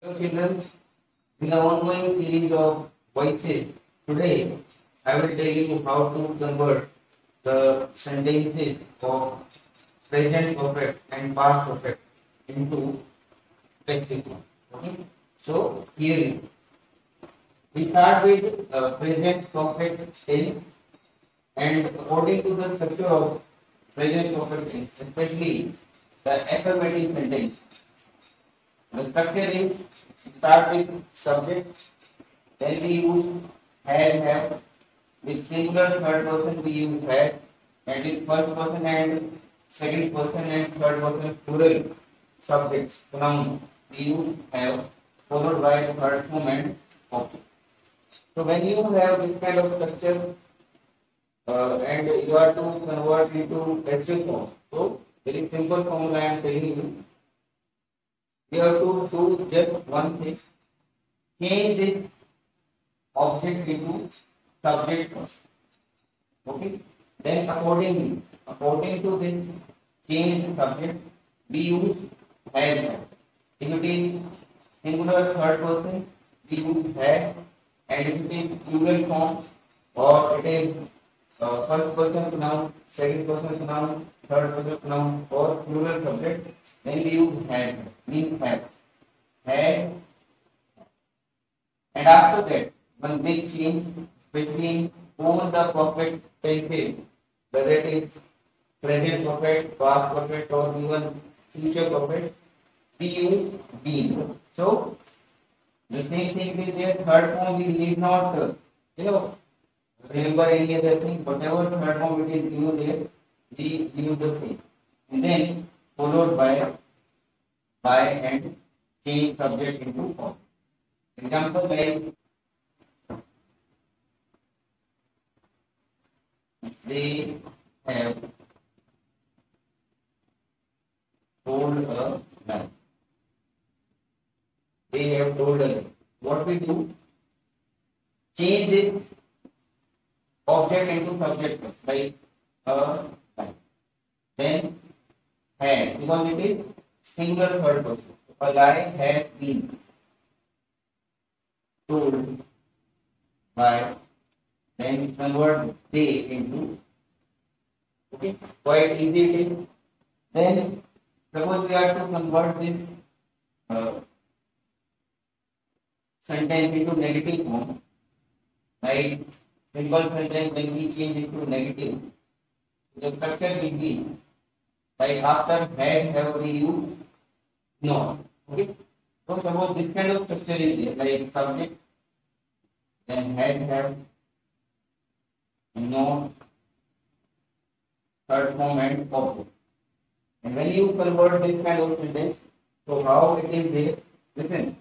Hello children, in the ongoing series of voices, today I will tell you how to convert the sentences of present perfect and past perfect into passive form. Okay? So here we start with present perfect tense, and according to the structure of present perfect tense, especially the affirmative sentence, the structure is start with subject. Then we use have. With singular third person we use have. That is first person and second person and third person plural subjects pronoun. We use have followed by the third form and object. So when you have this kind of structure and you are to convert into passive form. So very simple formula I am telling you. You have to do just one thing. Change this object into subject first. Okay. Then according to this change in subject, we use has. If it is singular third person, we use has, and if it is plural form or it is first person pronoun, second person pronoun, third person pronoun, or plural subject, then we use has. Means have. Has. And after that, one big change, especially all the perfect tenses, whether it is present perfect, past perfect, or even future perfect, we use been. So the same thing with their third form, we need not remember any other thing. Whatever third form it is used there, we use the same. And then followed by and change subject into form. Example like they have told a lie. They have told a lie. What we do? Change this object into subject first, like a lie. Then have, because it is single third person. A lie has been told by, then convert they into. Okay, quite easy it is. Then suppose we are to convert this uh, sentence into negative form, like simple sentence when we change it to negative, the structure will be like after have we use not. Okay, so suppose this kind of structure is there, like subject, then have not, third form and object. And when you convert this kind of sentence, so how it is there? Listen,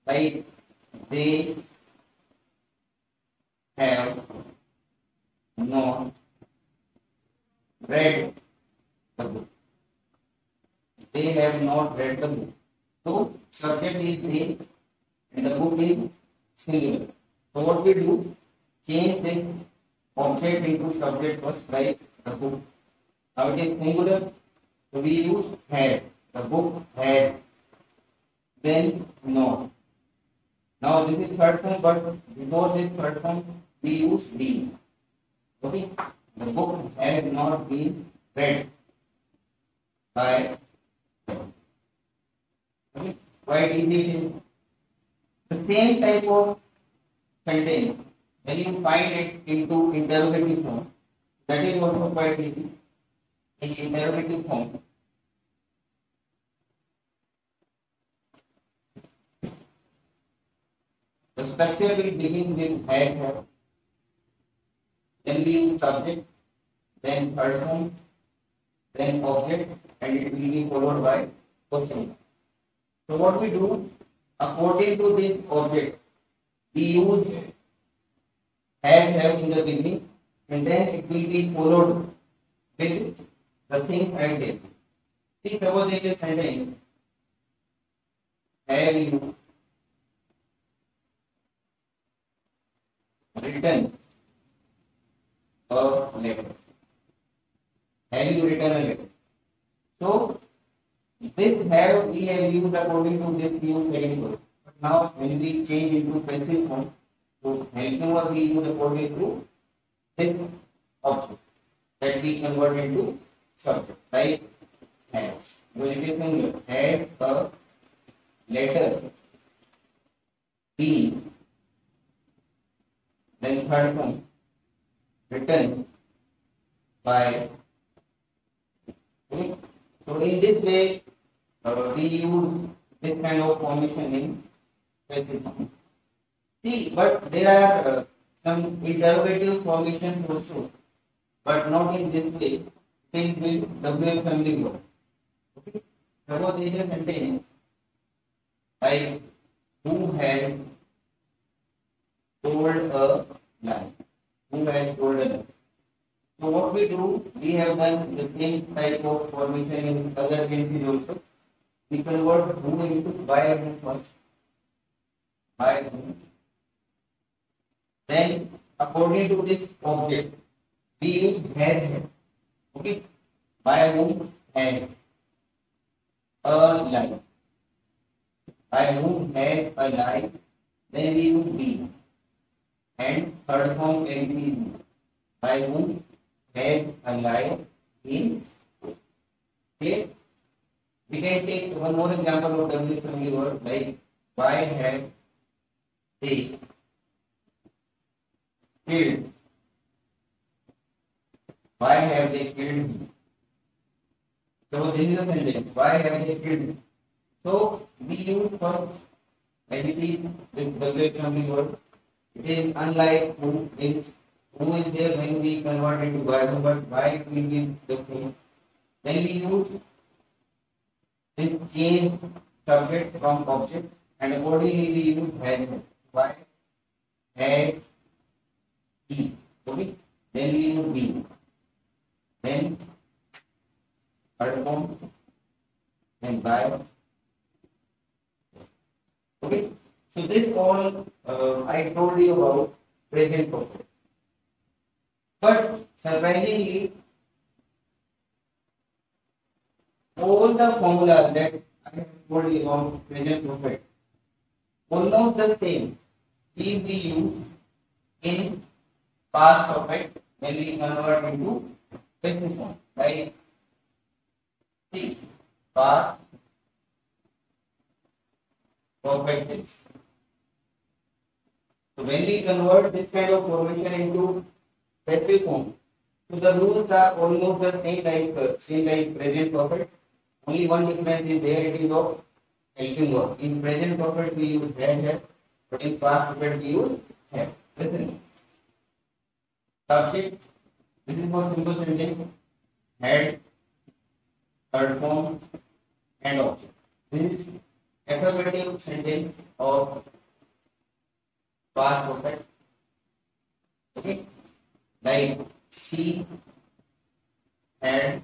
like they have not read the book. They have not read the book. So subject is they and the book is singular. So what we do? Change this object into subject first, like the book. Now it is singular, so we use had. The book had. Then not. Now this is third form, but before this third form, we use been. Okay? The book has not been read by them. Okay? Quite easy it is. The same type of sentence, when you find it into interrogative form, that is also quite easy. In interrogative form, the structure will begin with have, then we use subject, then third form, then object, and it will be followed by question. So what we do, according to this object, we use have in the beginning, and then it will be followed with the things I did. See, suppose in this sentence, have you written a letter? Have you written a letter? So this have we have used according to this use second person. now when we change into passive form, so helping verb we use according to this object that we convert into subject, like has. Because it is singular. Has a letter been, then third form, written by. Okay. So in this way, we use this kind of formation in passive form. See, but there are some interrogative formations also, but not in this way. It is with WF family word. Okay. Suppose there is a sentence like who has told a lie. Who has told a lie. So what we do, we have done the same type of formation in other cases also. We convert who into by who first. By who. Then according to this object, we use has here. Okay. By whom has a lie. By whom has a lie. Then we use be. And third form can be by whom has a lie in. Okay. We can take one more example of W family word like why have they killed? Why have they killed him? So this is a sentence. Why have they killed him? So we use for adjective with W family word. It is unlike who is there when we convert into verb, but why we give the same. Then we use this change subject from object and accordingly we use has. Why has he. Okay. Then we use be. Then third form. Then by. Okay. So this all I told you about present perfect. But surprisingly, all the formulas that I have told you about present perfect, almost the same if we use in past perfect when we convert into passive form. Like see, past perfect tense. So when we convert this kind of formation into passive form, so the rules are almost the same like present perfect. Only one difference is there, it is of helping verb. In present perfect we use have, but in past perfect we use have. Listen. Subject. This is for simple sentence. Had, third form, and object. This is affirmative sentence of past perfect. Okay. Like she had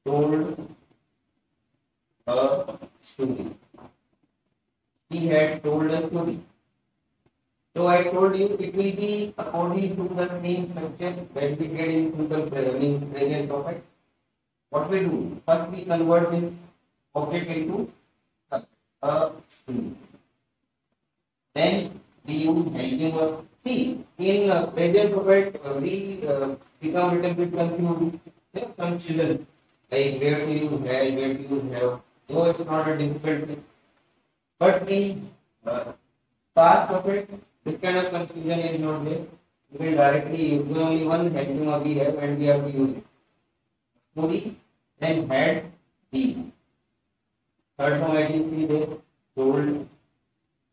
told a story. He had told a story. So I told you it will be according to the same structure that we did in simple present perfect. What we do? First we convert this object into a story. Then we use helping verb. See, in present perfect we become a little bit confused. Some children like where to use have, where to use have. So it's not a difficult thing. But in past perfect, this kind of confusion is not there. You can directly use only one helping verb we have and we have to use it. Story, then had, be. Third form adjective there, told,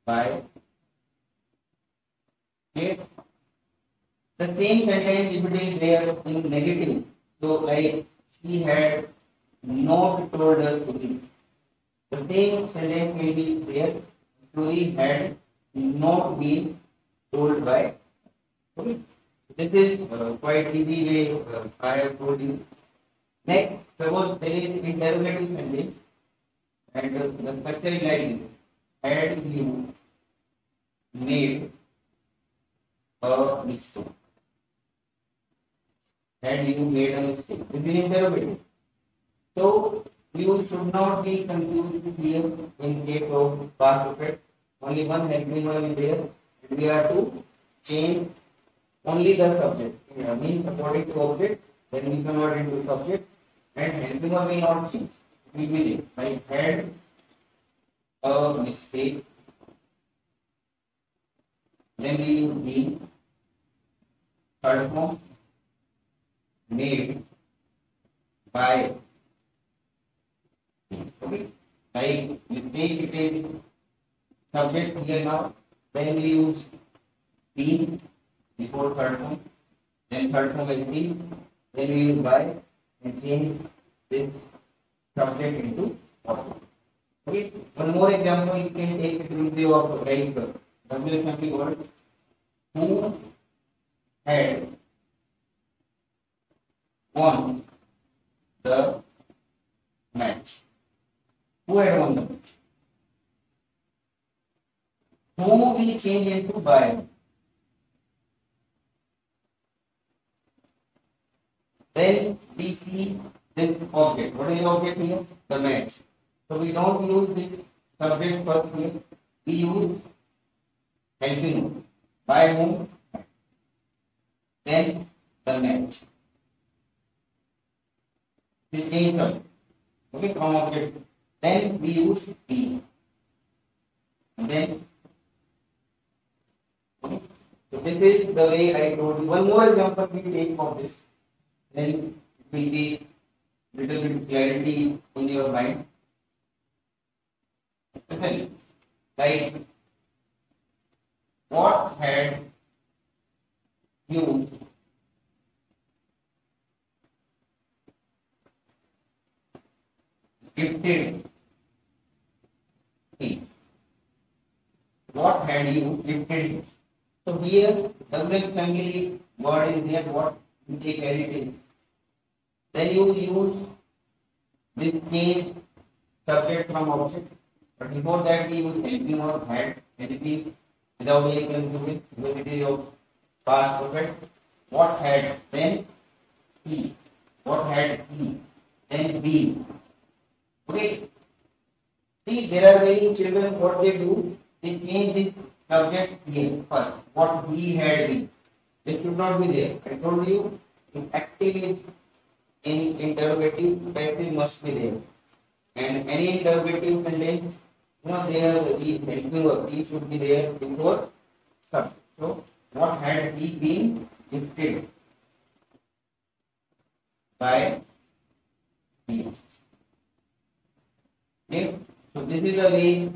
by. Okay. The same sentence if it is there in negative. So like she had not told us story. The same sentence may be there. Story had not been told by. Okay. This is quite easy way I have told you. Next, suppose there is interrogative sentence and the structure is like this. Had you made a mistake? Had you made a mistake? This is interrogative. So you should not be confused here in case of past perfect. only one helping verb is there. We are to change only the subject. Means according to object, then we convert into subject, and helping verb will not change. It will be there. Like had a mistake, then we use be. Third form, made by. Okay. Like mistake, it is subject here now. Then we use be before third form. Then third form is be. Then we use by and change this subject into object. Okay. One more example you can take. It will be of like WFMP word. Who had won the match? Who had won the match? Who we change into by. Then we see this object. What is the object here? The match. So we don't use this subject first here. We use helping. By whom? Then the match. We change the okay from object. Then we use be. And then okay. So this is the way I told you. One more example we take of this. Then it will be little bit clarity in your mind. Listen, like what had you gifted me? What had you gifted me? So here WH family word is there. What you take as it is. Then you use this change subject from object. But before that we use helping or had, and it is without any confusion because it is of past perfect. What had, then he. What had he, then be. Okay. See, there are many children, what they do, they change this subject here first. What he had been. This should not be there. I told you, in active is in interrogative, passive must be there. And any interrogative sentence, there the helping verb, he should be there before subject. So, what had he been gifted by me? Okay. So, this is the way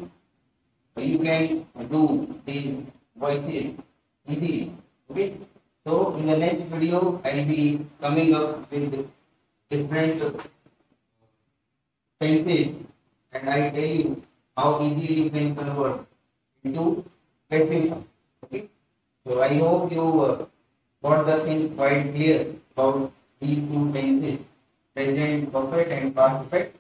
you can do these voices easily. Okay. So, in the next video, I will be coming up with different tenses, and I tell you how easily you can convert into passive. Okay. So I hope you got the things quite clear about these two tenses, present perfect and past perfect.